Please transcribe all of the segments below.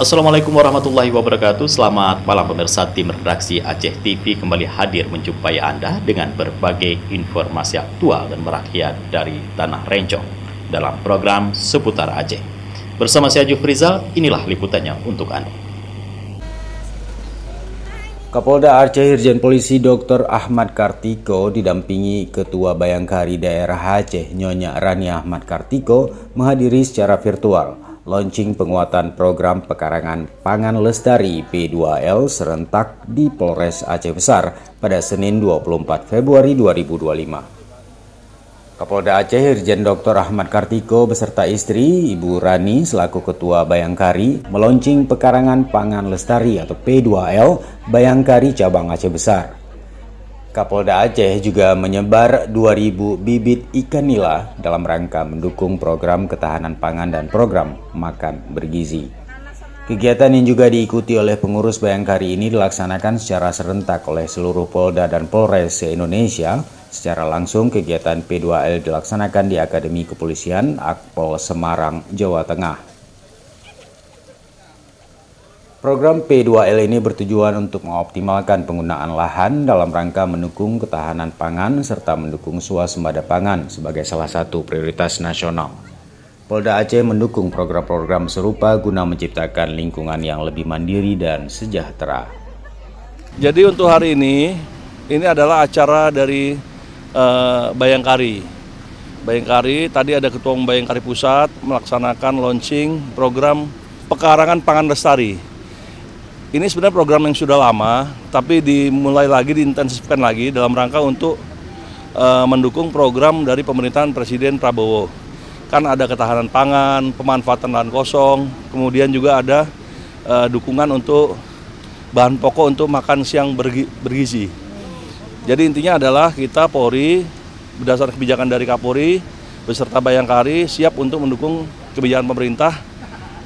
Assalamualaikum warahmatullahi wabarakatuh. Selamat malam pemirsa, tim redaksi Aceh TV kembali hadir menjumpai Anda dengan berbagai informasi aktual dan merakyat dari Tanah Rencong dalam program Seputar Aceh. Bersama saya Jufrizal, inilah liputannya untuk Anda. Kapolda Aceh Irjen Polisi Dr. Ahmad Kartiko didampingi Ketua Bayangkari Daerah Aceh Nyonya Rani Ahmad Kartiko menghadiri secara virtual launching penguatan program pekarangan pangan lestari P2L serentak di Polres Aceh Besar pada Senin 24 Februari 2025. Kapolda Aceh Irjen Dr. Ahmad Kartiko beserta istri Ibu Rani selaku Ketua Bayangkari meluncing pekarangan pangan lestari atau P2L Bayangkari Cabang Aceh Besar. Kapolda Aceh juga menyebar 2.000 bibit ikan nila dalam rangka mendukung program ketahanan pangan dan program makan bergizi. Kegiatan yang juga diikuti oleh pengurus Bayangkari ini dilaksanakan secara serentak oleh seluruh Polda dan Polres se-Indonesia. Secara langsung kegiatan P2L dilaksanakan di Akademi Kepolisian Akpol Semarang, Jawa Tengah. Program P2L ini bertujuan untuk mengoptimalkan penggunaan lahan dalam rangka mendukung ketahanan pangan serta mendukung swasembada pangan sebagai salah satu prioritas nasional. Polda Aceh mendukung program-program serupa guna menciptakan lingkungan yang lebih mandiri dan sejahtera. Jadi untuk hari ini adalah acara dari Bayangkari. Bayangkari tadi ada Ketua Umum Bayangkari Pusat melaksanakan launching program pekarangan pangan lestari. Ini sebenarnya program yang sudah lama, tapi dimulai lagi, diintensifkan lagi dalam rangka untuk mendukung program dari pemerintahan Presiden Prabowo. Kan ada ketahanan pangan, pemanfaatan lahan kosong, kemudian juga ada dukungan untuk bahan pokok untuk makan siang bergizi. Jadi intinya adalah kita Polri berdasarkan kebijakan dari Kapolri beserta Bayangkari siap untuk mendukung kebijakan pemerintah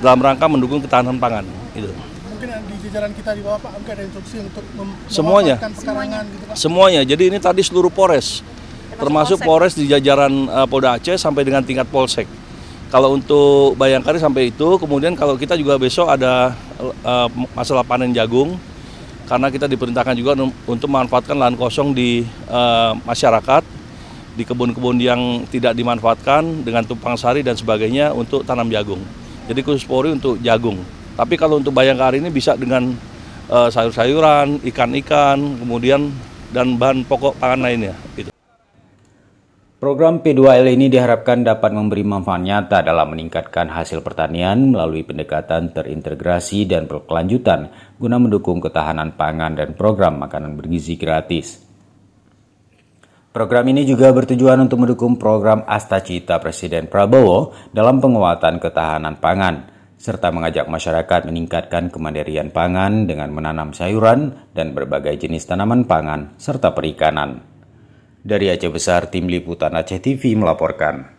dalam rangka mendukung ketahanan pangan. Gitu. Mungkin di jajaran kita di bawah Pak, mungkin ada instruksi untuk semuanya. Gitu, Pak. Semuanya. Jadi ini tadi seluruh Polres, termasuk Polres di jajaran Polda Aceh sampai dengan tingkat Polsek. Kalau untuk Bayangkari sampai itu, kemudian kalau kita juga besok ada masalah panen jagung, karena kita diperintahkan juga untuk memanfaatkan lahan kosong di masyarakat, di kebun-kebun yang tidak dimanfaatkan dengan tumpang sari dan sebagainya untuk tanam jagung. Jadi khusus Polri untuk jagung. Tapi kalau untuk Bayangkari ini bisa dengan sayur-sayuran, ikan-ikan, kemudian dan bahan pokok pangan lainnya. Gitu. Program P2L ini diharapkan dapat memberi manfaat nyata dalam meningkatkan hasil pertanian melalui pendekatan terintegrasi dan berkelanjutan guna mendukung ketahanan pangan dan program makanan bergizi gratis. Program ini juga bertujuan untuk mendukung program Astacita Presiden Prabowo dalam penguatan ketahanan pangan, serta mengajak masyarakat meningkatkan kemandirian pangan dengan menanam sayuran dan berbagai jenis tanaman pangan serta perikanan. Dari Aceh Besar, Tim Liputan Aceh TV melaporkan.